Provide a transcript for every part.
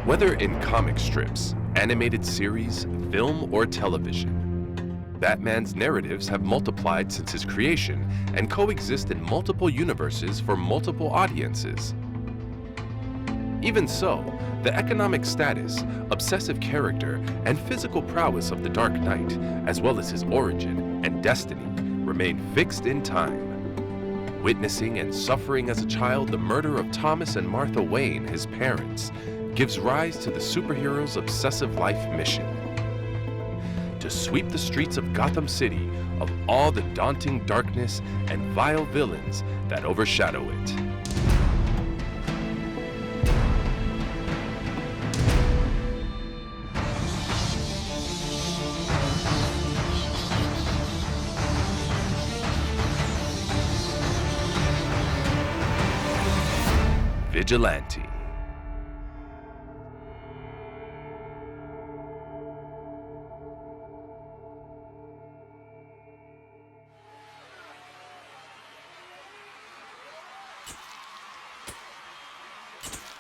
Whether in comic strips, animated series, film, or television, Batman's narratives have multiplied since his creation and coexist in multiple universes for multiple audiences. Even so, the economic status, obsessive character, and physical prowess of the Dark Knight, as well as his origin and destiny, remain fixed in time. Witnessing and suffering as a child the murder of Thomas and Martha Wayne, his parents, gives rise to the superhero's obsessive life mission: to sweep the streets of Gotham City of all the daunting darkness and vile villains that overshadow it. Vigilante.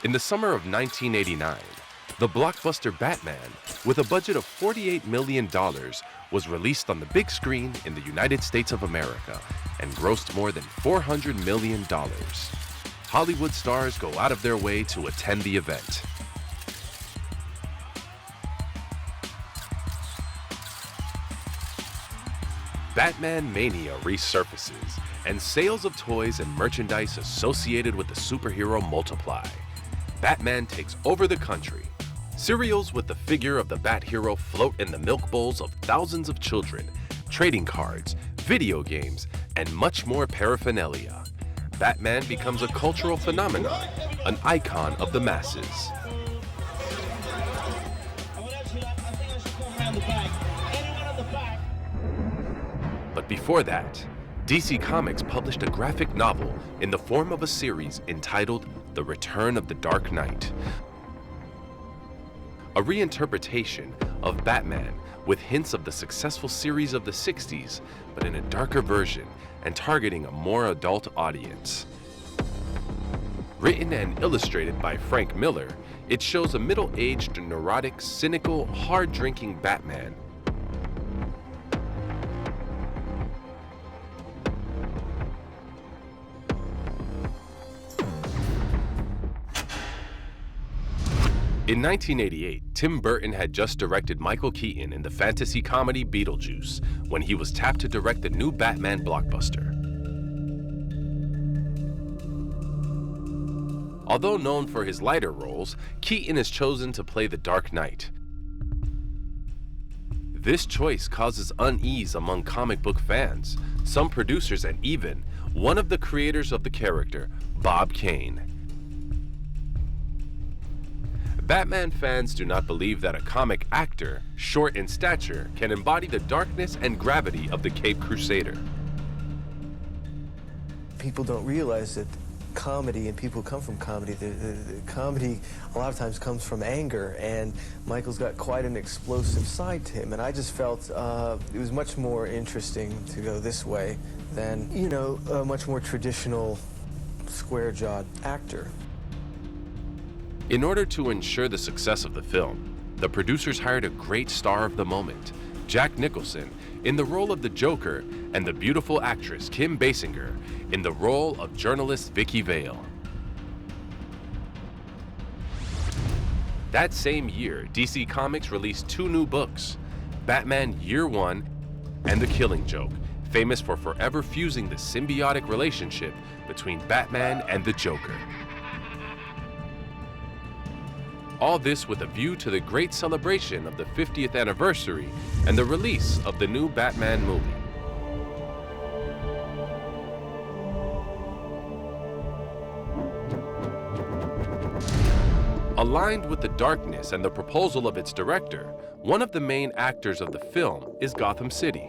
In the summer of 1989, the blockbuster Batman, with a budget of $48 million, was released on the big screen in the United States of America and grossed more than $400 million. Hollywood stars go out of their way to attend the event. Batman mania resurfaces, and sales of toys and merchandise associated with the superhero multiply. Batman takes over the country. Cereals with the figure of the Bat hero float in the milk bowls of thousands of children, trading cards, video games, and much more paraphernalia. Batman becomes a cultural phenomenon, an icon of the masses. But before that, DC Comics published a graphic novel in the form of a series entitled The Return of the Dark Knight, a reinterpretation of Batman with hints of the successful series of the 60s, but in a darker version and targeting a more adult audience. Written and illustrated by Frank Miller, it shows a middle-aged, neurotic, cynical, hard-drinking Batman In 1988, Tim Burton had just directed Michael Keaton in the fantasy comedy Beetlejuice when he was tapped to direct the new Batman blockbuster. Although known for his lighter roles, Keaton is chosen to play the Dark Knight. This choice causes unease among comic book fans, some producers, and even one of the creators of the character, Bob Kane. Batman fans do not believe that a comic actor, short in stature, can embody the darkness and gravity of the Caped Crusader. People don't realize that comedy, and people come from comedy, the comedy a lot of times comes from anger, and Michael's got quite an explosive side to him, and I just felt it was much more interesting to go this way than, you know, a much more traditional square-jawed actor. In order to ensure the success of the film, the producers hired a great star of the moment, Jack Nicholson, in the role of the Joker, and the beautiful actress Kim Basinger in the role of journalist Vicky Vale. That same year, DC Comics released two new books, Batman Year One and The Killing Joke, famous for forever fusing the symbiotic relationship between Batman and the Joker. All this with a view to the great celebration of the 50th anniversary and the release of the new Batman movie. Aligned with the darkness and the proposal of its director, one of the main actors of the film is Gotham City.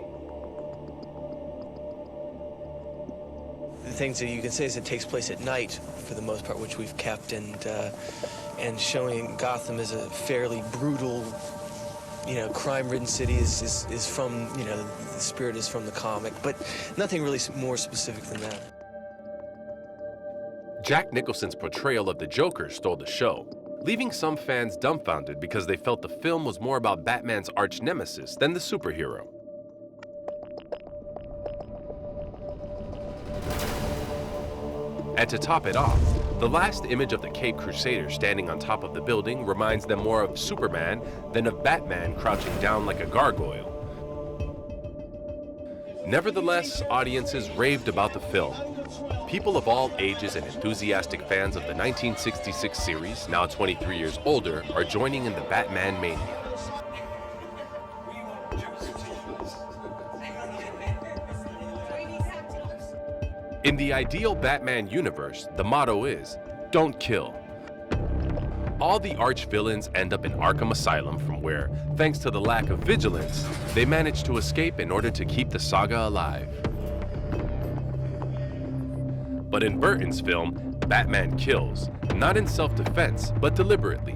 The things that you can say is it takes place at night for the most part, which we've kept, and showing Gotham as a fairly brutal, you know, crime-ridden city is from, you know, the spirit is from the comic, but nothing really more specific than that. Jack Nicholson's portrayal of the Joker stole the show, leaving some fans dumbfounded because they felt the film was more about Batman's arch nemesis than the superhero. And to top it off, the last image of the Caped Crusader standing on top of the building reminds them more of Superman than of Batman crouching down like a gargoyle. Nevertheless, audiences raved about the film. People of all ages and enthusiastic fans of the 1966 series, now 23 years older, are joining in the Batman mania. In the ideal Batman universe, the motto is, "Don't kill." All the arch-villains end up in Arkham Asylum, from where, thanks to the lack of vigilance, they manage to escape in order to keep the saga alive. But in Burton's film, Batman kills, not in self-defense, but deliberately.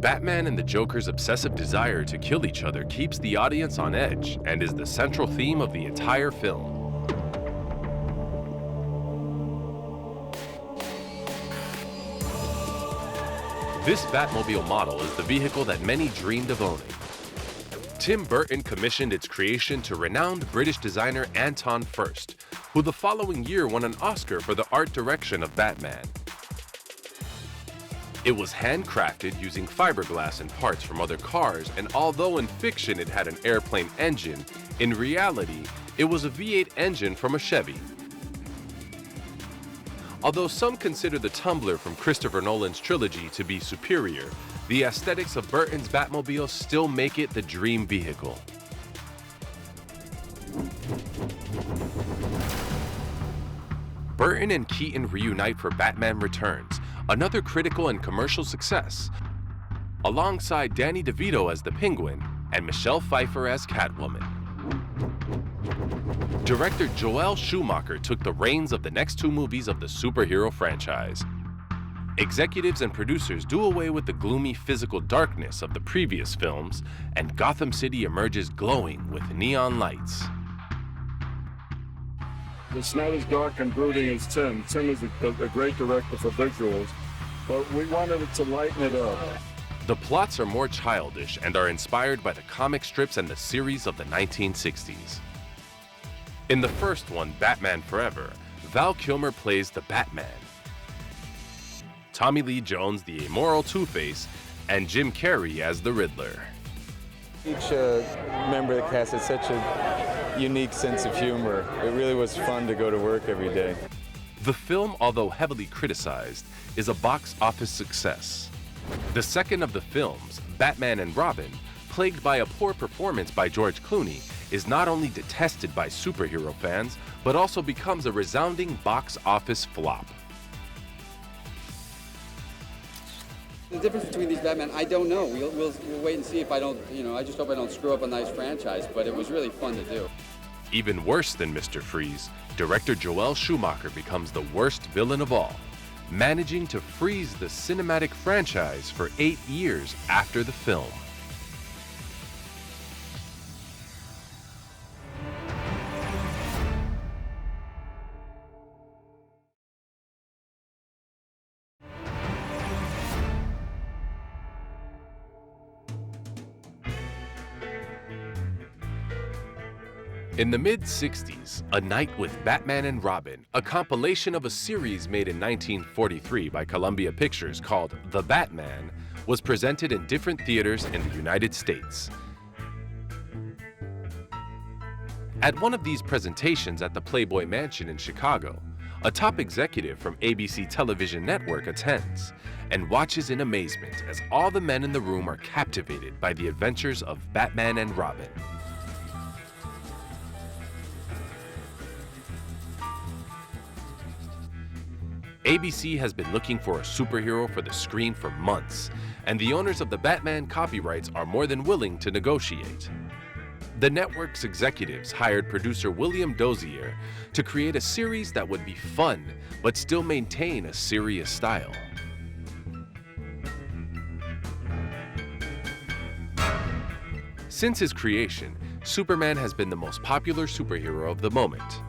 Batman and the Joker's obsessive desire to kill each other keeps the audience on edge and is the central theme of the entire film. This Batmobile model is the vehicle that many dreamed of owning. Tim Burton commissioned its creation to renowned British designer Anton Furst, who the following year won an Oscar for the art direction of Batman. It was handcrafted using fiberglass and parts from other cars, and although in fiction it had an airplane engine, in reality it was a V8 engine from a Chevy. Although some consider the Tumbler from Christopher Nolan's trilogy to be superior, the aesthetics of Burton's Batmobile still make it the dream vehicle. Burton and Keaton reunite for Batman Returns, another critical and commercial success, alongside Danny DeVito as the Penguin and Michelle Pfeiffer as Catwoman. Director Joel Schumacher took the reins of the next two movies of the superhero franchise. Executives and producers do away with the gloomy physical darkness of the previous films, and Gotham City emerges glowing with neon lights. It's not as dark and brooding as Tim. Tim is a great director for visuals, but we wanted it to lighten it up. The plots are more childish and are inspired by the comic strips and the series of the 1960s. In the first one, Batman Forever, Val Kilmer plays the Batman. Tommy Lee Jones, the amoral Two-Face, and Jim Carrey as the Riddler. Each member of the cast had such a unique sense of humor. It really was fun to go to work every day. The film, although heavily criticized, is a box office success. The second of the films, Batman and Robin, plagued by a poor performance by George Clooney, is not only detested by superhero fans, but also becomes a resounding box office flop. The difference between these Batman, I don't know. We'll wait and see if I don't, I just hope I don't screw up a nice franchise, but it was really fun to do. Even worse than Mr. Freeze, director Joel Schumacher becomes the worst villain of all, managing to freeze the cinematic franchise for 8 years after the film. In the mid-60s, A Night with Batman and Robin, a compilation of a series made in 1943 by Columbia Pictures called The Batman, was presented in different theaters in the United States. At one of these presentations at the Playboy Mansion in Chicago, a top executive from ABC Television Network attends and watches in amazement as all the men in the room are captivated by the adventures of Batman and Robin. ABC has been looking for a superhero for the screen for months, and the owners of the Batman copyrights are more than willing to negotiate. The network's executives hired producer William Dozier to create a series that would be fun, but still maintain a serious style. Since his creation, Superman has been the most popular superhero of the moment.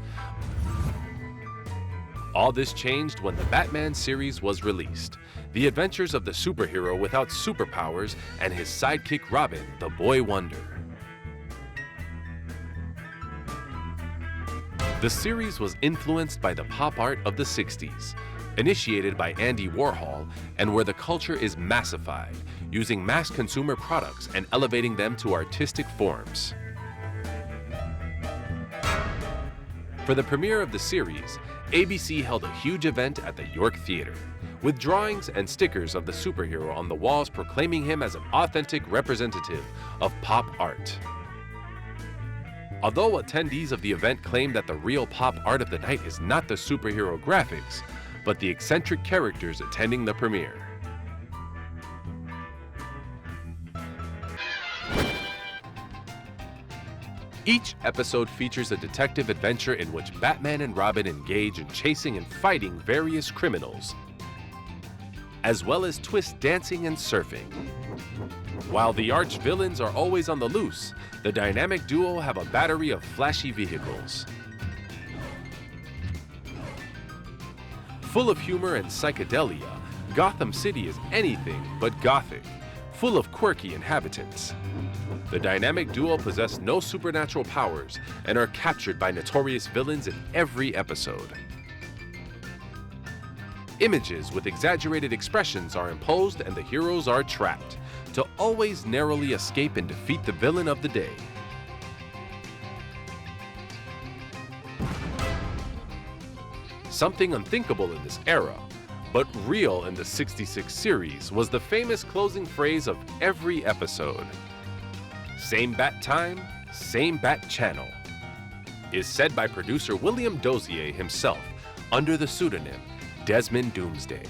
All this changed when the Batman series was released. The adventures of the superhero without superpowers and his sidekick Robin, the Boy Wonder. The series was influenced by the pop art of the 60s, initiated by Andy Warhol, and where the culture is massified, using mass consumer products and elevating them to artistic forms. For the premiere of the series, ABC held a huge event at the York Theatre, with drawings and stickers of the superhero on the walls proclaiming him as an authentic representative of pop art. Although attendees of the event claim that the real pop art of the night is not the superhero graphics, but the eccentric characters attending the premiere. Each episode features a detective adventure in which Batman and Robin engage in chasing and fighting various criminals, as well as twist dancing and surfing. While the arch-villains are always on the loose, the dynamic duo have a battery of flashy vehicles. Full of humor and psychedelia, Gotham City is anything but gothic, full of quirky inhabitants. The dynamic duo possess no supernatural powers and are captured by notorious villains in every episode. Images with exaggerated expressions are imposed and the heroes are trapped to always narrowly escape and defeat the villain of the day. Something unthinkable in this era, but real in the 66 series, was the famous closing phrase of every episode. Same bat time, same bat channel, is said by producer William Dozier himself under the pseudonym Desmond Doomsday.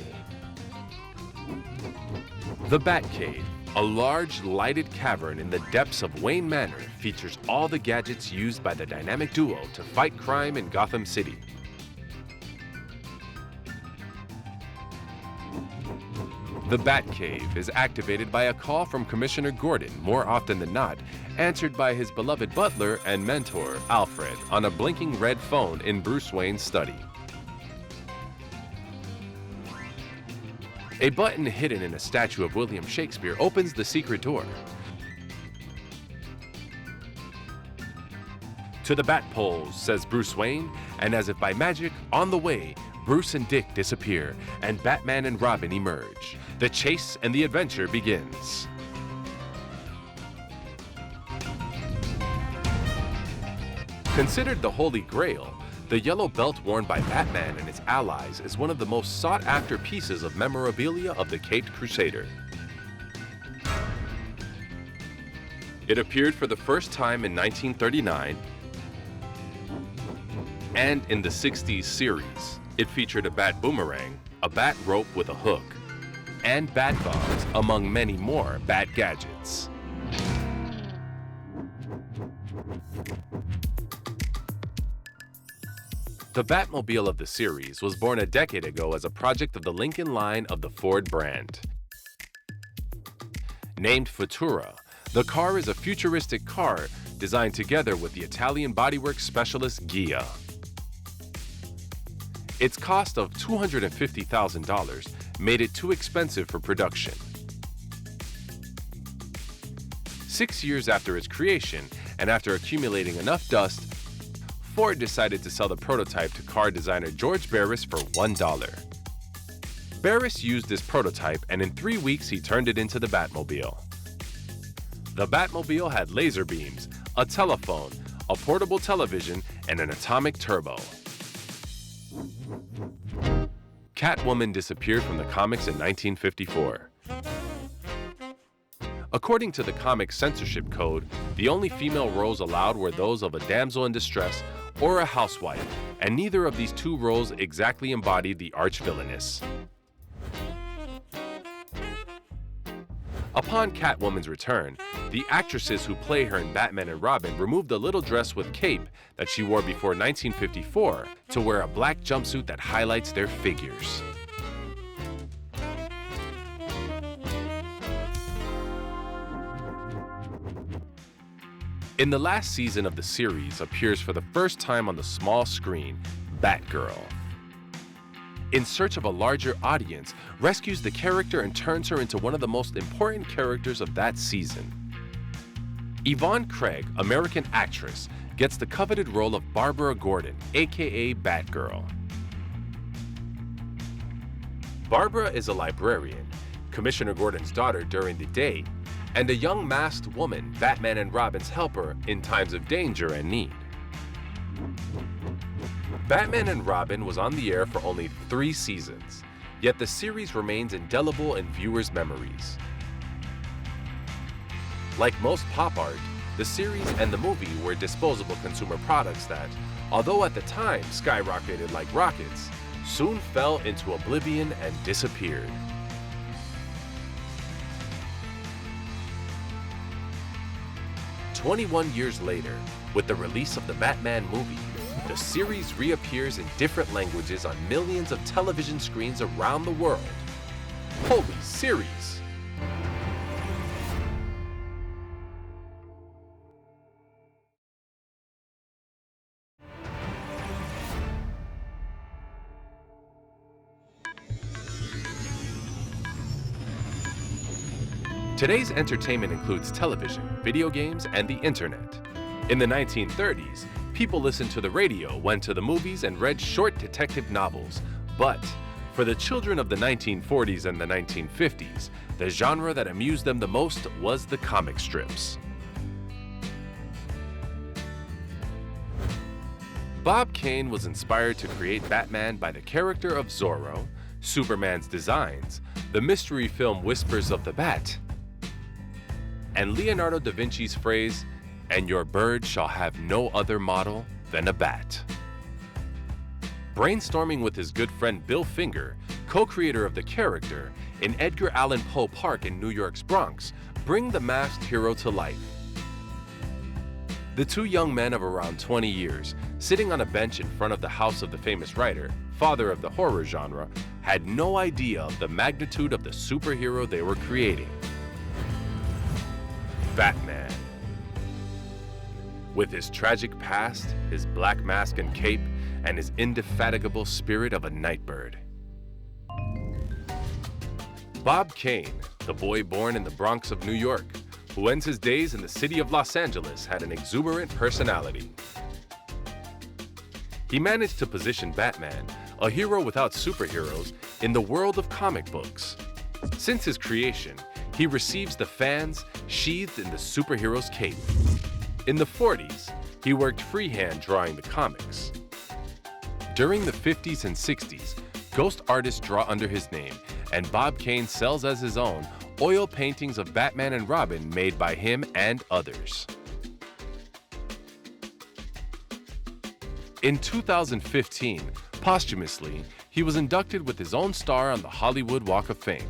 The Batcave, a large lighted cavern in the depths of Wayne Manor, features all the gadgets used by the dynamic duo to fight crime in Gotham City. The Batcave is activated by a call from Commissioner Gordon, more often than not, answered by his beloved butler and mentor, Alfred, on a blinking red phone in Bruce Wayne's study. A button hidden in a statue of William Shakespeare opens the secret door. To the bat poles, says Bruce Wayne, and as if by magic, on the way, Bruce and Dick disappear, and Batman and Robin emerge. The chase and the adventure begins. Considered the Holy Grail, the yellow belt worn by Batman and his allies is one of the most sought-after pieces of memorabilia of the Caped Crusader. It appeared for the first time in 1939, and in the 60s series. It featured a bat boomerang, a bat rope with a hook, and bat bombs, among many more bat gadgets. The Batmobile of the series was born a decade ago as a project of the Lincoln line of the Ford brand. Named Futura, the car is a futuristic car designed together with the Italian bodywork specialist Ghia. Its cost of $250,000 made it too expensive for production. 6 years after its creation, and after accumulating enough dust, Ford decided to sell the prototype to car designer George Barris for $1. Barris used this prototype, and in 3 weeks he turned it into the Batmobile. The Batmobile had laser beams, a telephone, a portable television, and an atomic turbo. Catwoman disappeared from the comics in 1954. According to the comic censorship code, the only female roles allowed were those of a damsel in distress or a housewife, and neither of these two roles exactly embodied the arch-villainess. Upon Catwoman's return, the actresses who play her in Batman and Robin removed the little dress with cape that she wore before 1954 to wear a black jumpsuit that highlights their figures. In the last season of the series appears for the first time on the small screen, Batgirl. in search of a larger audience, rescues the character and turns her into one of the most important characters of that season. Yvonne Craig, American actress, gets the coveted role of Barbara Gordon, aka Batgirl. Barbara is a librarian, Commissioner Gordon's daughter during the day, and a young masked woman, Batman and Robin's helper in times of danger and need. Batman and Robin was on the air for only 3 seasons, yet the series remains indelible in viewers' memories. Like most pop art, the series and the movie were disposable consumer products that, although at the time skyrocketed like rockets, soon fell into oblivion and disappeared. "21 years later, with the release of the Batman movie, the series reappears in different languages on millions of television screens around the world. Holy series! Today's entertainment includes television, video games, and the internet. In the 1930s, people listened to the radio, went to the movies, and read short detective novels. But for the children of the 1940s and the 1950s, the genre that amused them the most was the comic strips. Bob Kane was inspired to create Batman by the character of Zorro, Superman's designs, the mystery film Whispers of the Bat, and Leonardo da Vinci's phrase, "And your bird shall have no other model than a bat." Brainstorming with his good friend Bill Finger, co-creator of the character, in Edgar Allan Poe Park in New York's Bronx, bring the masked hero to life. The 2 young men of around 20 years, sitting on a bench in front of the house of the famous writer, father of the horror genre, had no idea of the magnitude of the superhero they were creating. Batman. With his tragic past, his black mask and cape, and his indefatigable spirit of a nightbird. Bob Kane, the boy born in the Bronx of New York, who ends his days in the city of Los Angeles, had an exuberant personality. He managed to position Batman, a hero without superheroes, in the world of comic books. Since his creation, he receives the fans sheathed in the superhero's cape. In the 40s, he worked freehand drawing the comics. During the 50s and 60s, ghost artists draw under his name, and Bob Kane sells as his own oil paintings of Batman and Robin made by him and others. In 2015, posthumously, he was inducted with his own star on the Hollywood Walk of Fame.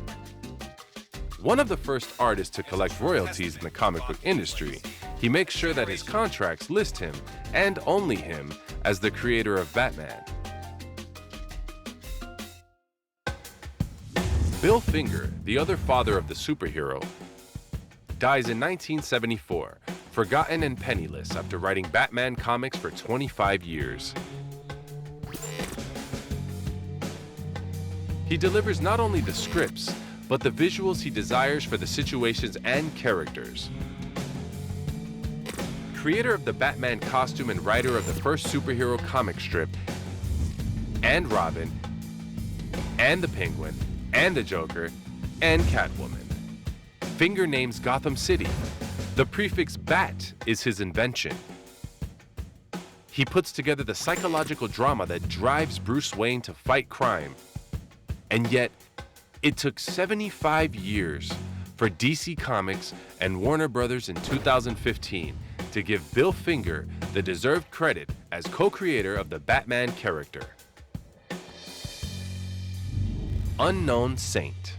One of the first artists to collect royalties in the comic book industry, he makes sure that his contracts list him, and only him, as the creator of Batman. Bill Finger, the other father of the superhero, dies in 1974, forgotten and penniless after writing Batman comics for 25 years. He delivers not only the scripts, but the visuals he desires for the situations and characters. Creator of the Batman costume and writer of the first superhero comic strip, and Robin, and the Penguin, and the Joker, and Catwoman. Finger names Gotham City. The prefix Bat is his invention. He puts together the psychological drama that drives Bruce Wayne to fight crime. And yet, it took 75 years for DC Comics and Warner Brothers in 2015 to give Bill Finger the deserved credit as co-creator of the Batman character. Unknown Saint.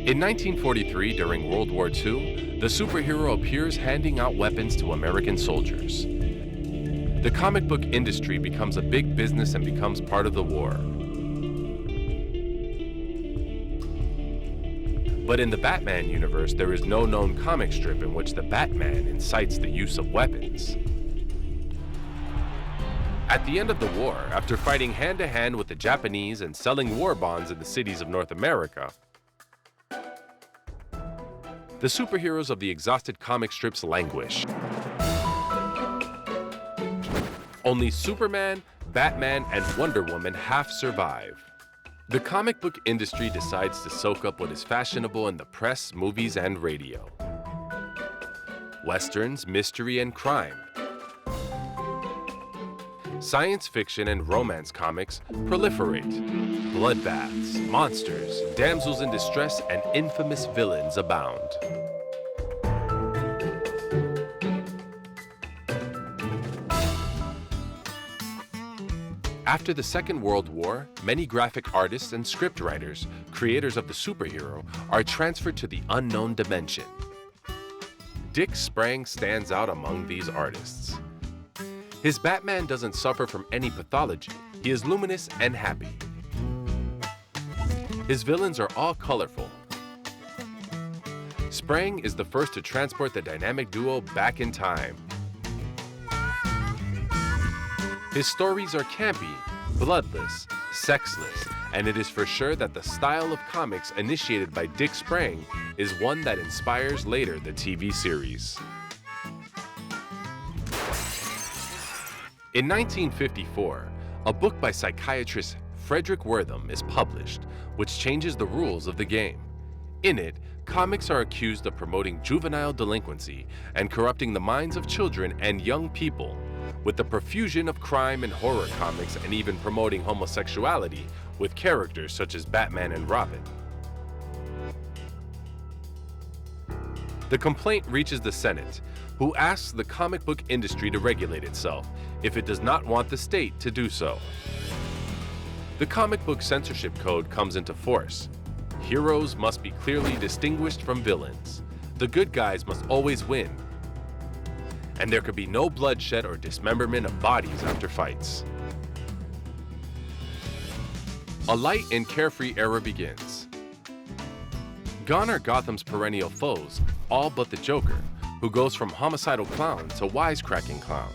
In 1943, during World War II, the superhero appears handing out weapons to American soldiers. The comic book industry becomes a big business and becomes part of the war. But in the Batman universe, there is no known comic strip in which the Batman incites the use of weapons. At the end of the war, after fighting hand-to-hand with the Japanese and selling war bonds in the cities of North America, the superheroes of the exhausted comic strips languish. Only Superman, Batman, and Wonder Woman half survive. The comic book industry decides to soak up what is fashionable in the press, movies, and radio. Westerns, mystery, and crime. Science fiction and romance comics proliferate. Bloodbaths, monsters, damsels in distress, and infamous villains abound. After the Second World War, many graphic artists and scriptwriters, creators of the superhero, are transferred to the unknown dimension. Dick Sprang stands out among these artists. His Batman doesn't suffer from any pathology. He is luminous and happy. His villains are all colorful. Sprang is the first to transport the dynamic duo back in time. His stories are campy, bloodless, sexless, and it is for sure that the style of comics initiated by Dick Sprang is one that inspires later the TV series. In 1954, a book by psychiatrist Frederick Wertham is published, which changes the rules of the game. In it, comics are accused of promoting juvenile delinquency and corrupting the minds of children and young people, with the profusion of crime and horror comics and even promoting homosexuality with characters such as Batman and Robin. The complaint reaches the Senate, who asks the comic book industry to regulate itself if it does not want the state to do so. The comic book censorship code comes into force. Heroes must be clearly distinguished from villains. The good guys must always win. And there could be no bloodshed or dismemberment of bodies after fights. A light and carefree era begins. Gone are Gotham's perennial foes, all but the Joker, who goes from homicidal clown to wisecracking clown.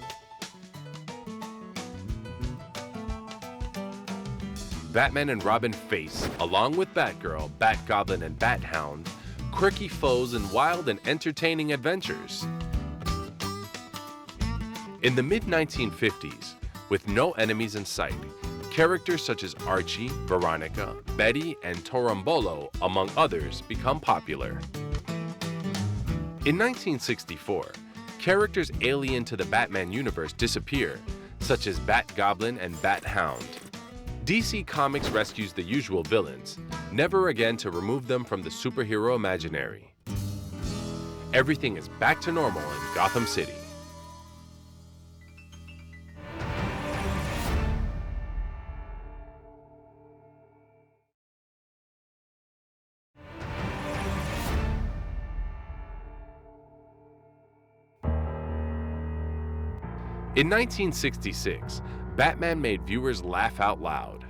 Batman and Robin face, along with Batgirl, Batgoblin, and Bathound, quirky foes in wild and entertaining adventures. In the mid-1950s, with no enemies in sight, characters such as Archie, Veronica, Betty, and Torombolo, among others, become popular. In 1964, characters alien to the Batman universe disappear, such as Batgoblin and Bathound. DC Comics rescues the usual villains, never again to remove them from the superhero imaginary. Everything is back to normal in Gotham City. In 1966, Batman made viewers laugh out loud.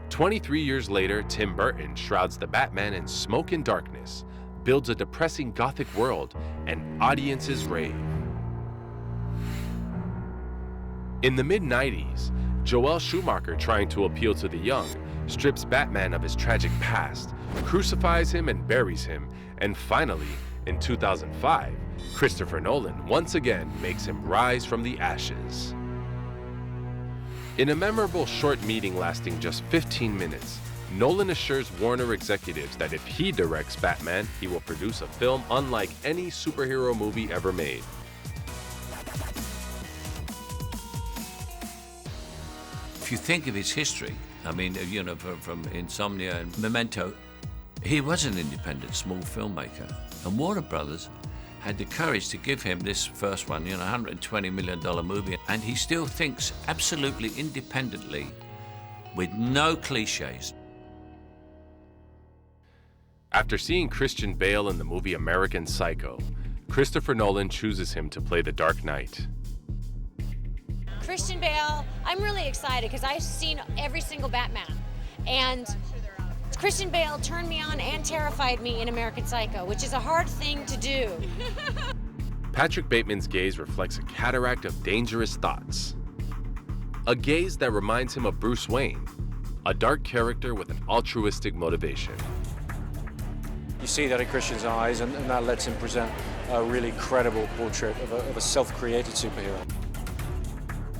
23 years later, Tim Burton shrouds the Batman in smoke and darkness, builds a depressing gothic world, and audiences rave. In the mid-90s, Joel Schumacher, trying to appeal to the young, strips Batman of his tragic past, crucifies him and buries him, and finally, in 2005, Christopher Nolan once again makes him rise from the ashes. In a memorable short meeting lasting just 15 minutes, Nolan assures Warner executives that if he directs Batman, he will produce a film unlike any superhero movie ever made. If you think of his history, I mean, you know, from Insomnia and Memento, he was an independent, small filmmaker. And Warner Brothers had the courage to give him this first one, you know, $120 million movie, and he still thinks absolutely independently with no cliches. After seeing Christian Bale in the movie American Psycho, Christopher Nolan chooses him to play the Dark Knight. Christian Bale, I'm really excited because I've seen every single Batman, and Christian Bale turned me on and terrified me in American Psycho, which is a hard thing to do. Patrick Bateman's gaze reflects a cataract of dangerous thoughts. a gaze that reminds him of Bruce Wayne, a dark character with an altruistic motivation. You see that in Christian's eyes, and that lets him present a really credible portrait of a self-created superhero.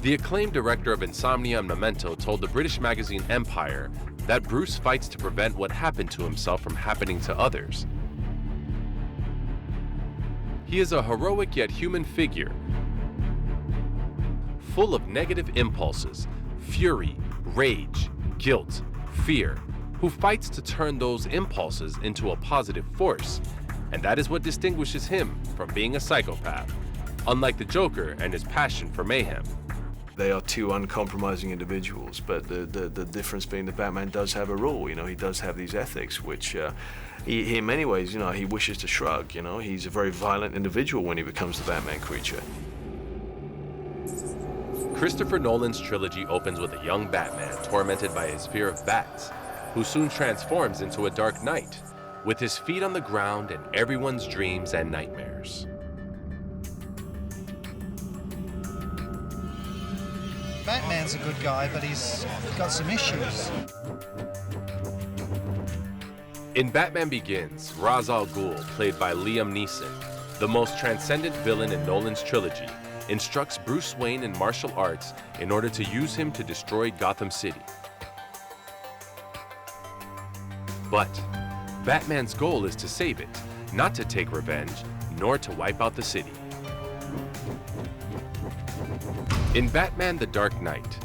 The acclaimed director of Insomnia and Memento told the British magazine Empire that Bruce fights to prevent what happened to himself from happening to others. He is a heroic yet human figure, full of negative impulses, fury, rage, guilt, fear, who fights to turn those impulses into a positive force, and that is what distinguishes him from being a psychopath, unlike the Joker and his passion for mayhem. They are two uncompromising individuals, but the difference being that Batman does have a rule, you know, he does have these ethics, which he in many ways, you know, he wishes to shrug, you know, he's a very violent individual when he becomes the Batman creature. Christopher Nolan's trilogy opens with a young Batman tormented by his fear of bats, who soon transforms into a Dark Knight, with his feet on the ground and everyone's dreams and nightmares. Batman's a good guy, but he's got some issues. In Batman Begins, Ra's al Ghul, played by Liam Neeson, the most transcendent villain in Nolan's trilogy, instructs Bruce Wayne in martial arts in order to use him to destroy Gotham City. But Batman's goal is to save it, not to take revenge, nor to wipe out the city. In Batman the Dark Knight,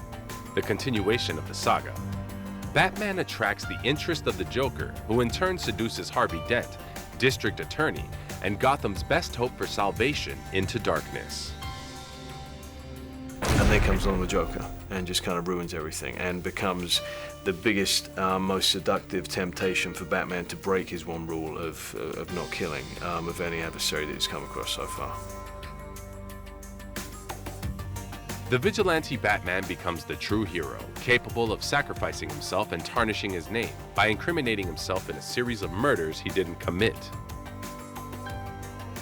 the continuation of the saga, Batman attracts the interest of the Joker, who in turn seduces Harvey Dent, District Attorney, and Gotham's best hope for salvation into darkness. And then comes along the Joker and just kind of ruins everything and becomes the biggest, most seductive temptation for Batman to break his one rule of not killing of any adversary that he's come across so far. The vigilante Batman becomes the true hero, capable of sacrificing himself and tarnishing his name by incriminating himself in a series of murders he didn't commit.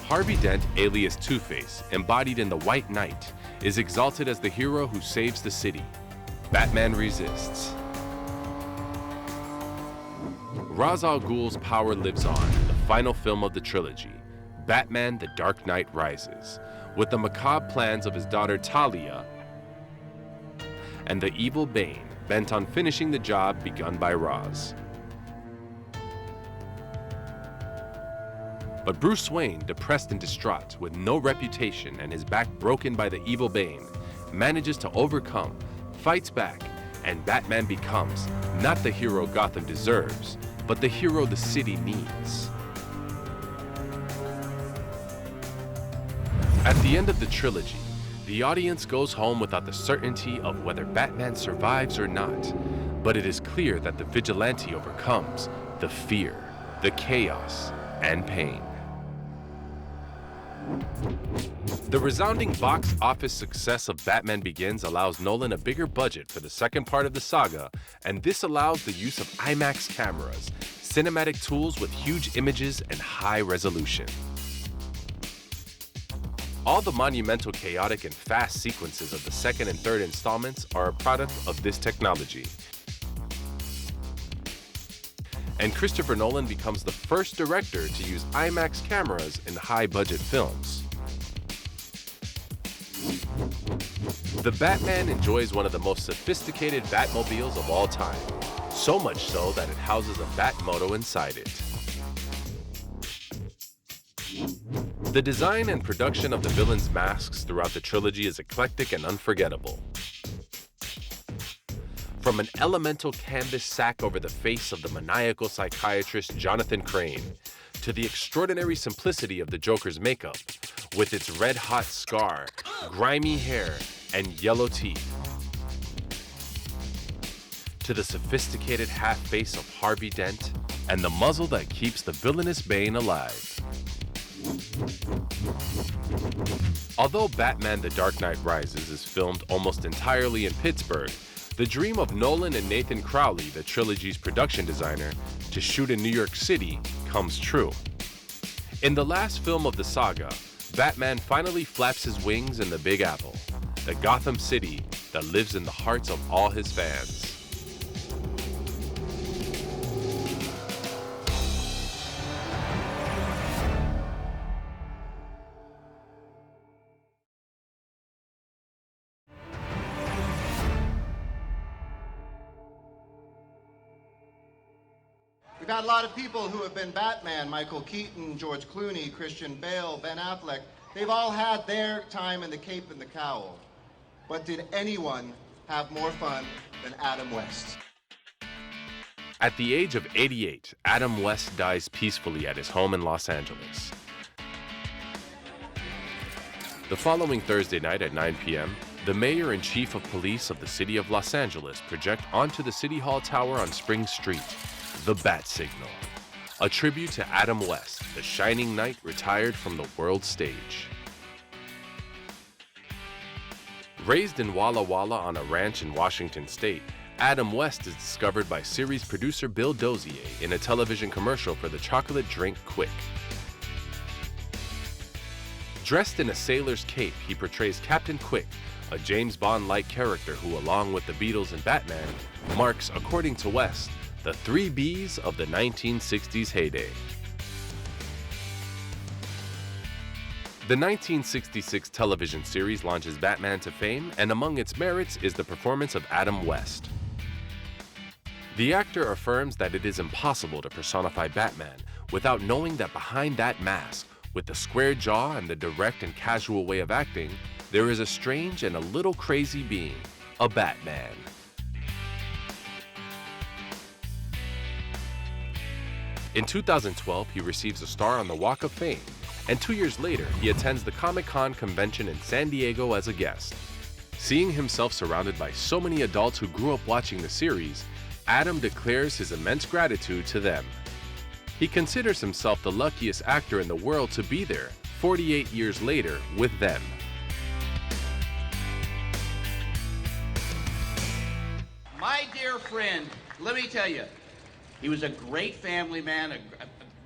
Harvey Dent, alias Two-Face, embodied in the White Knight, is exalted as the hero who saves the city. Batman resists. Ra's al Ghul's power lives on in the final film of the trilogy, Batman the Dark Knight Rises, with the macabre plans of his daughter Talia and the evil Bane bent on finishing the job begun by Ra's. But Bruce Wayne, depressed and distraught, with no reputation and his back broken by the evil Bane, manages to overcome, fights back, and Batman becomes not the hero Gotham deserves, but the hero the city needs. At the end of the trilogy, the audience goes home without the certainty of whether Batman survives or not, but it is clear that the vigilante overcomes the fear, the chaos, and pain. The resounding box office success of Batman Begins allows Nolan a bigger budget for the second part of the saga, and this allows the use of IMAX cameras, cinematic tools with huge images and high resolution. All the monumental, chaotic, and fast sequences of the second and third installments are a product of this technology. And Christopher Nolan becomes the first director to use IMAX cameras in high-budget films. The Batman enjoys one of the most sophisticated Batmobiles of all time, so much so that it houses a Batmoto inside it. The design and production of the villains' masks throughout the trilogy is eclectic and unforgettable. From an elemental canvas sack over the face of the maniacal psychiatrist Jonathan Crane, to the extraordinary simplicity of the Joker's makeup, with its red-hot scar, grimy hair, and yellow teeth, to the sophisticated half-face of Harvey Dent, and the muzzle that keeps the villainous Bane alive. Although Batman The Dark Knight Rises is filmed almost entirely in Pittsburgh, the dream of Nolan and Nathan Crowley, the trilogy's production designer, to shoot in New York City comes true. In the last film of the saga, Batman finally flaps his wings in the Big Apple, the Gotham City that lives in the hearts of all his fans. We've had a lot of people who have been Batman: Michael Keaton, George Clooney, Christian Bale, Ben Affleck. They've all had their time in the cape and the cowl. But did anyone have more fun than Adam West? At the age of 88, Adam West dies peacefully at his home in Los Angeles. The following Thursday night at 9 p.m., the mayor and chief of police of the city of Los Angeles project onto the City Hall Tower on Spring Street the Bat Signal, a tribute to Adam West, the shining knight retired from the world stage. Raised in Walla Walla on a ranch in Washington State, Adam West is discovered by series producer Bill Dozier in a television commercial for the chocolate drink Quick. Dressed in a sailor's cape, he portrays Captain Quick, a James Bond-like character who, along with the Beatles and Batman, marks, according to West, the 3 Bs of the 1960s heyday. The 1966 television series launches Batman to fame, and among its merits is the performance of Adam West. The actor affirms that it is impossible to personify Batman without knowing that behind that mask, with the square jaw and the direct and casual way of acting, there is a strange and a little crazy being, a Batman. In 2012, he receives a star on the Walk of Fame, and 2 years later, he attends the Comic-Con convention in San Diego as a guest. Seeing himself surrounded by so many adults who grew up watching the series, Adam declares his immense gratitude to them. He considers himself the luckiest actor in the world to be there 48 years later with them. My dear friend, let me tell you, he was a great family man, a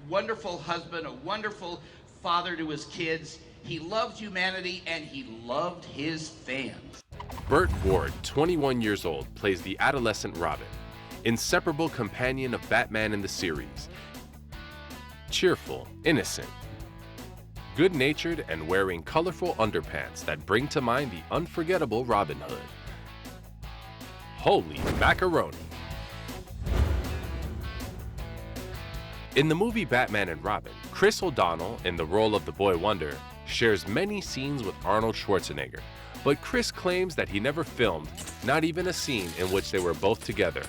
wonderful husband, a wonderful father to his kids. He loved humanity and he loved his fans. Burt Ward, 21 years old, plays the adolescent Robin, inseparable companion of Batman in the series. Cheerful, innocent, good-natured, and wearing colorful underpants that bring to mind the unforgettable Robin Hood. Holy macaroni! In the movie Batman and Robin, Chris O'Donnell, in the role of the Boy Wonder, shares many scenes with Arnold Schwarzenegger, but Chris claims that he never filmed, not even a scene in which they were both together.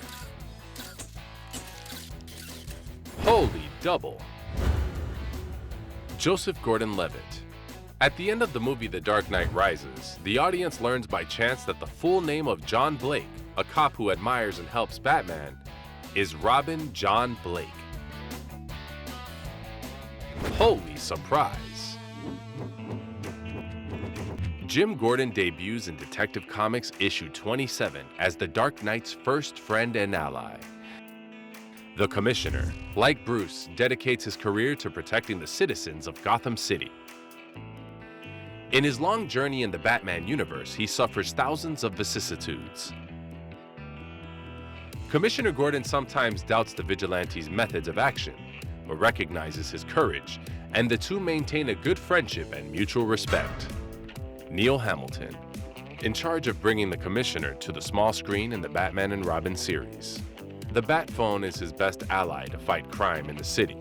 Holy double! Joseph Gordon-Levitt. At the end of the movie The Dark Knight Rises, the audience learns by chance that the full name of John Blake, a cop who admires and helps Batman, is Robin John Blake. Holy surprise! Jim Gordon debuts in Detective Comics issue 27 as the Dark Knight's first friend and ally. The Commissioner, like Bruce, dedicates his career to protecting the citizens of Gotham City. In his long journey in the Batman universe, he suffers thousands of vicissitudes. Commissioner Gordon sometimes doubts the vigilante's methods of action, but recognizes his courage, and the two maintain a good friendship and mutual respect. Neil Hamilton, in charge of bringing the Commissioner to the small screen in the Batman and Robin series. The Bat Phone is his best ally to fight crime in the city.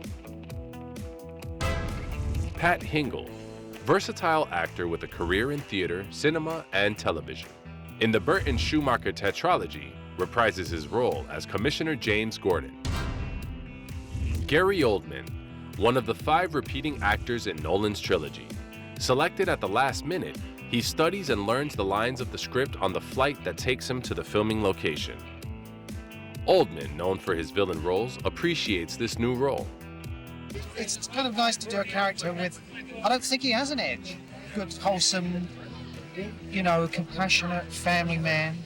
Pat Hingle, versatile actor with a career in theater, cinema, and television. In the Burton Schumacher tetralogy, reprises his role as Commissioner James Gordon. Gary Oldman, one of the 5 repeating actors in Nolan's trilogy. Selected at the last minute, he studies and learns the lines of the script on the flight that takes him to the filming location. Oldman, known for his villain roles, appreciates this new role. It's kind of nice to do a character with, I don't think he has an edge. Good, wholesome, you know, compassionate family man.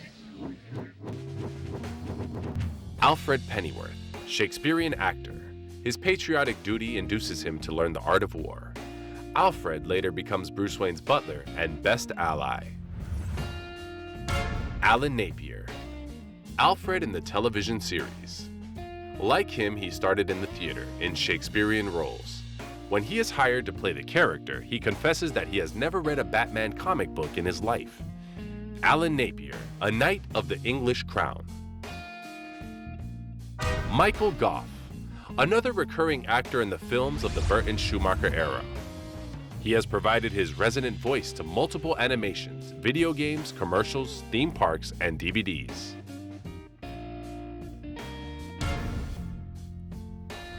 Alfred Pennyworth, Shakespearean actor. His patriotic duty induces him to learn the art of war. Alfred later becomes Bruce Wayne's butler and best ally. Alan Napier, Alfred in the television series. Like him, he started in the theater in Shakespearean roles. When he is hired to play the character, he confesses that he has never read a Batman comic book in his life. Alan Napier, a knight of the English crown. Michael Gough, another recurring actor in the films of the Burton-Schumacher era. He has provided his resonant voice to multiple animations, video games, commercials, theme parks, and DVDs.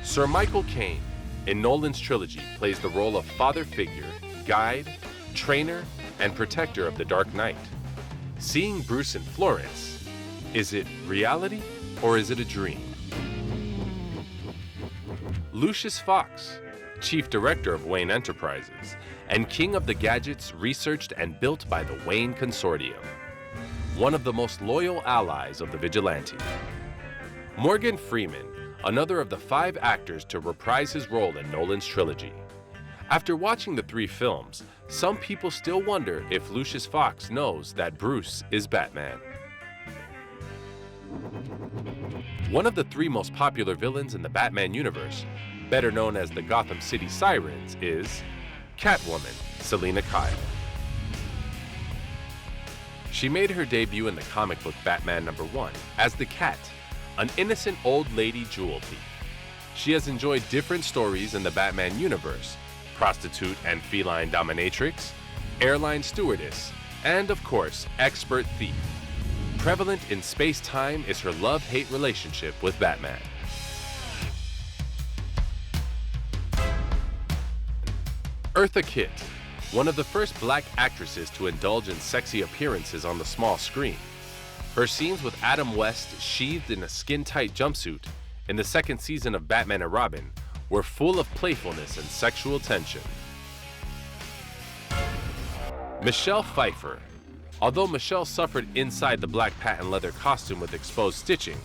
Sir Michael Caine, in Nolan's trilogy, plays the role of father figure, guide, trainer, and protector of the Dark Knight. Seeing Bruce in Florence, is it reality or is it a dream? Lucius Fox, chief director of Wayne Enterprises, and king of the gadgets researched and built by the Wayne Consortium. One of the most loyal allies of the vigilante. Morgan Freeman, another of the 5 actors to reprise his role in Nolan's trilogy. After watching the 3 films, some people still wonder if Lucius Fox knows that Bruce is Batman. One of the 3 most popular villains in the Batman universe, better known as the Gotham City Sirens, is Catwoman, Selina Kyle. She made her debut in the comic book Batman #1 as the Cat, an innocent old lady jewel thief. She has enjoyed different stories in the Batman universe: prostitute and feline dominatrix, airline stewardess, and of course, expert thief. Prevalent in space-time is her love-hate relationship with Batman. Eartha Kitt, one of the first black actresses to indulge in sexy appearances on the small screen. Her scenes with Adam West sheathed in a skin-tight jumpsuit in the 2nd season of Batman and Robin were full of playfulness and sexual tension. Michelle Pfeiffer. Although Michelle suffered inside the black patent leather costume with exposed stitching,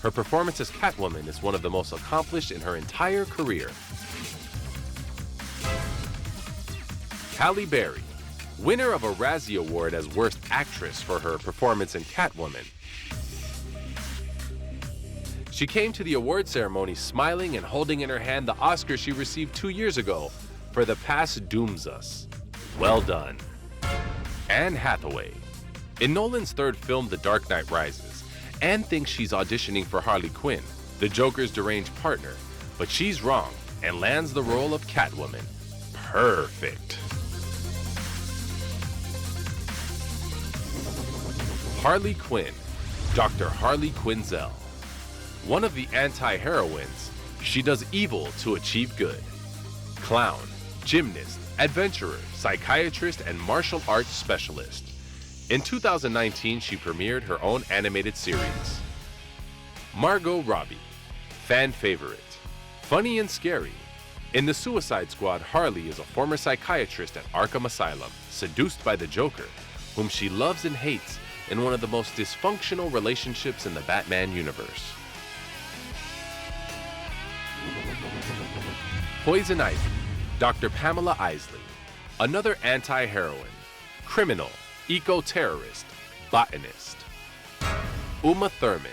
her performance as Catwoman is one of the most accomplished in her entire career. Halle Berry, winner of a Razzie Award as Worst Actress for her performance in Catwoman. She came to the award ceremony smiling and holding in her hand the Oscar she received 2 years ago for The Past Dooms Us. Well done. Anne Hathaway. In Nolan's 3rd film, The Dark Knight Rises, Anne thinks she's auditioning for Harley Quinn, the Joker's deranged partner, but she's wrong and lands the role of Catwoman. Perfect. Harley Quinn, Dr. Harley Quinzel. One of the anti-heroines, she does evil to achieve good. Clown, gymnast, adventurer, psychiatrist, and martial arts specialist. In 2019, she premiered her own animated series. Margot Robbie, fan favorite, funny and scary. In The Suicide Squad, Harley is a former psychiatrist at Arkham Asylum, seduced by the Joker, whom she loves and hates in one of the most dysfunctional relationships in the Batman universe. Poison Ivy, Dr. Pamela Isley, another anti-heroine, criminal, eco-terrorist, botanist. Uma Thurman.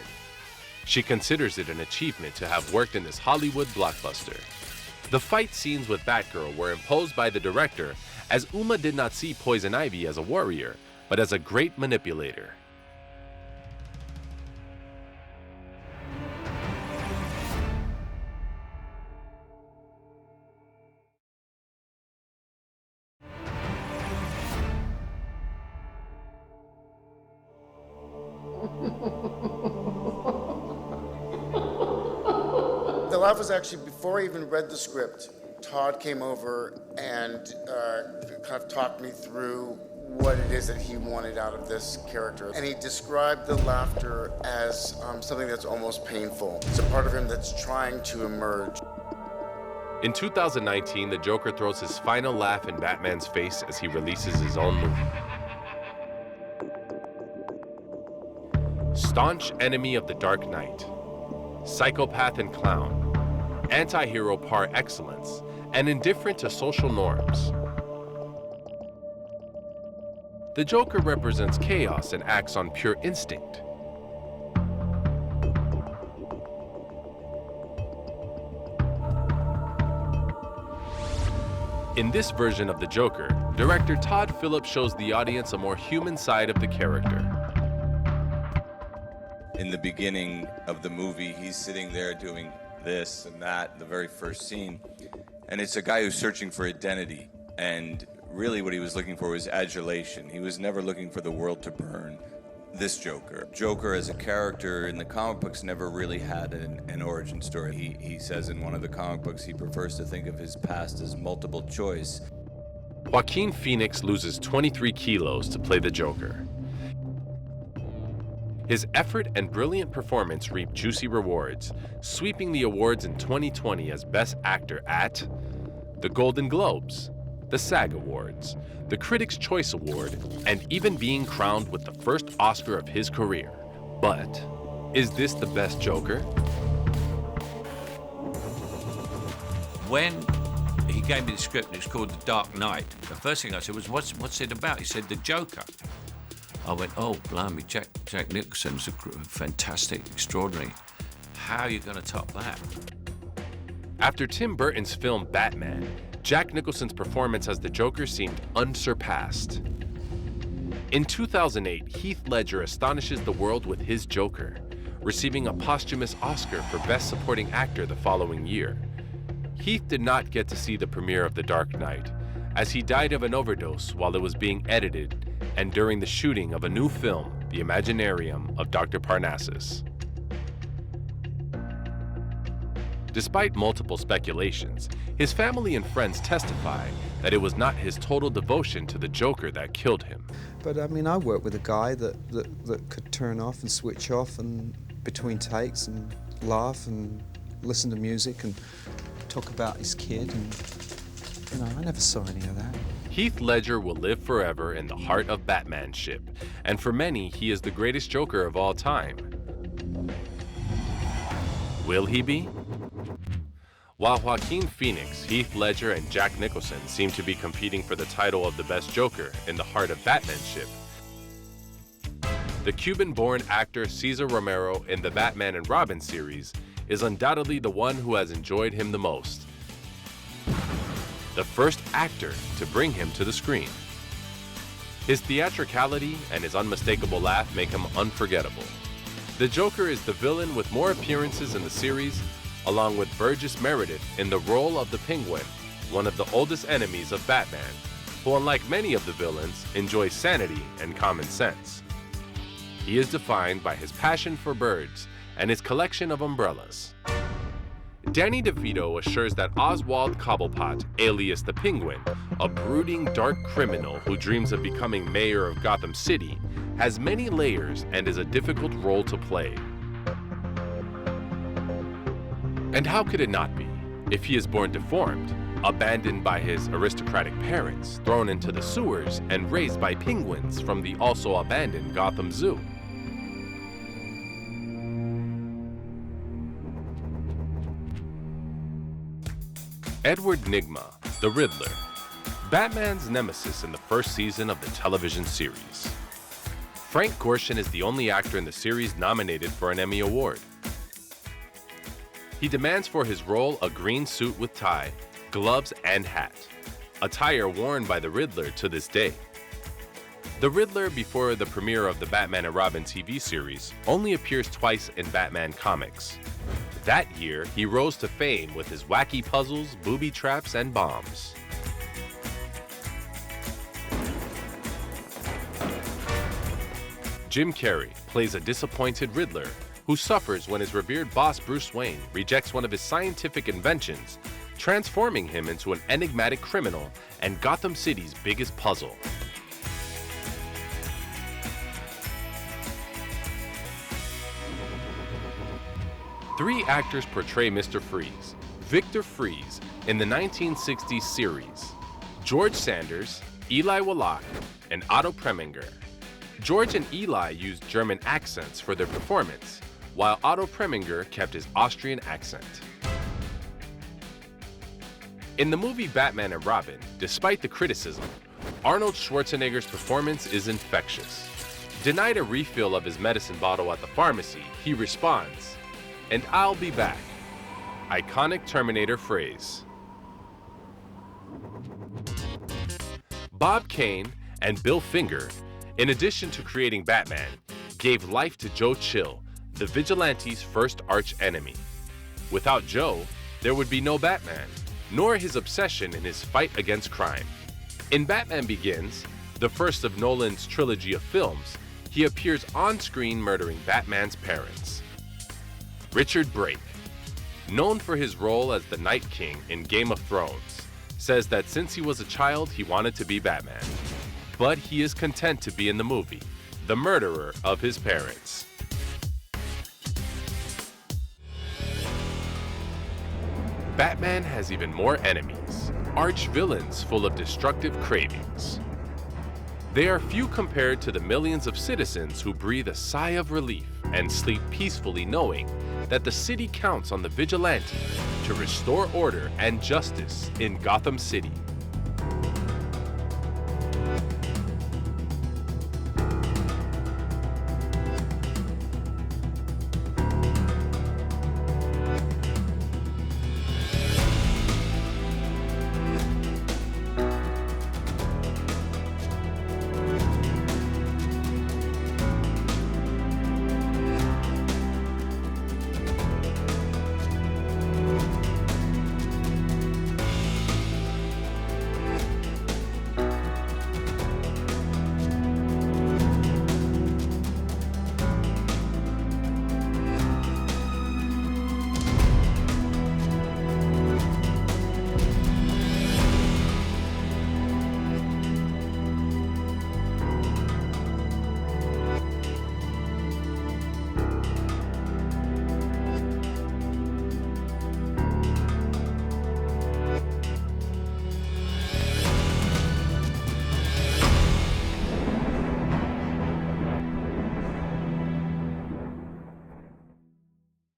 She considers it an achievement to have worked in this Hollywood blockbuster. The fight scenes with Batgirl were imposed by the director, as Uma did not see Poison Ivy as a warrior, but as a great manipulator. The laugh was actually before I even read the script. Todd came over and kind of talked me through what it is that he wanted out of this character. And he described the laughter as something that's almost painful. It's a part of him that's trying to emerge. In 2019, the Joker throws his final laugh in Batman's face as he releases his own movie. Staunch enemy of the Dark Knight, psychopath and clown, anti-hero par excellence, and indifferent to social norms. the Joker represents chaos and acts on pure instinct. In this version of the Joker, director Todd Phillips shows the audience a more human side of the character. In the beginning of the movie, he's sitting there doing this and that, the very first scene. And it's a guy who's searching for identity. And really what he was looking for was adulation. He was never looking for the world to burn. This Joker as a character in the comic books never really had an origin story. He says in one of the comic books he prefers to think of his past as multiple choice. Joaquin Phoenix loses 23 kilos to play the Joker. His effort and brilliant performance reap juicy rewards, sweeping the awards in 2020 as Best Actor at the Golden Globes, the SAG Awards, the Critics' Choice Award, and even being crowned with the first Oscar of his career. But is this the best Joker? When he gave me the script, it was called The Dark Knight, the first thing I said was, what's it about? He said, the Joker. I went, oh, blimey, Jack Nicholson's fantastic, extraordinary. How are you going to top that? After Tim Burton's film Batman, Jack Nicholson's performance as the Joker seemed unsurpassed. In 2008, Heath Ledger astonishes the world with his Joker, receiving a posthumous Oscar for Best Supporting Actor the following year. Heath did not get to see the premiere of The Dark Knight, as he died of an overdose while it was being edited and during the shooting of a new film, The Imaginarium of Dr. Parnassus. Despite multiple speculations, his family and friends testify that it was not his total devotion to the Joker that killed him. But I mean, I worked with a guy that could turn off and switch off and between takes and laugh and listen to music and talk about his kid, and you know, I never saw any of that. Heath Ledger will live forever in the heart of Batmanship, and for many, he is the greatest Joker of all time. Will he be? While Joaquin Phoenix, Heath Ledger, and Jack Nicholson seem to be competing for the title of the best Joker in the heart of Batmanship, the Cuban-born actor Cesar Romero in the Batman and Robin series is undoubtedly the one who has enjoyed him the most. The first actor to bring him to the screen. His theatricality and his unmistakable laugh make him unforgettable. The Joker is the villain with more appearances in the series, along with Burgess Meredith in the role of the Penguin, one of the oldest enemies of Batman, who, unlike many of the villains, enjoys sanity and common sense. He is defined by his passion for birds and his collection of umbrellas. Danny DeVito assures that Oswald Cobblepot, alias the Penguin, a brooding dark criminal who dreams of becoming mayor of Gotham City, has many layers and is a difficult role to play. And how could it not be, if he is born deformed, abandoned by his aristocratic parents, thrown into the sewers, and raised by penguins from the also abandoned Gotham Zoo? Edward Nygma, the Riddler, Batman's nemesis in the first season of the television series. Frank Gorshin is the only actor in the series nominated for an Emmy Award. He demands for his role a green suit with tie, gloves, and hat, attire worn by the Riddler to this day. The Riddler, before the premiere of the Batman and Robin TV series, only appears twice in Batman comics. That year, he rose to fame with his wacky puzzles, booby traps, and bombs. Jim Carrey plays a disappointed Riddler who suffers when his revered boss Bruce Wayne rejects one of his scientific inventions, transforming him into an enigmatic criminal and Gotham City's biggest puzzle. Three actors portray Mr. Freeze, Victor Freeze, in the 1960s series: George Sanders, Eli Wallach, and Otto Preminger. George and Eli used German accents for their performance, while Otto Preminger kept his Austrian accent. In the movie Batman and Robin, despite the criticism, Arnold Schwarzenegger's performance is infectious. Denied a refill of his medicine bottle at the pharmacy, he responds, "And I'll be back." Iconic Terminator phrase. Bob Kane and Bill Finger, in addition to creating Batman, gave life to Joe Chill, the vigilante's first arch-enemy. Without Joe, there would be no Batman, nor his obsession in his fight against crime. In Batman Begins, the first of Nolan's trilogy of films, he appears on-screen murdering Batman's parents. Richard Brake, known for his role as the Night King in Game of Thrones, says that since he was a child he wanted to be Batman, but he is content to be in the movie, the murderer of his parents. Batman has even more enemies, arch-villains full of destructive cravings. They are few compared to the millions of citizens who breathe a sigh of relief and sleep peacefully knowing that the city counts on the vigilante to restore order and justice in Gotham City.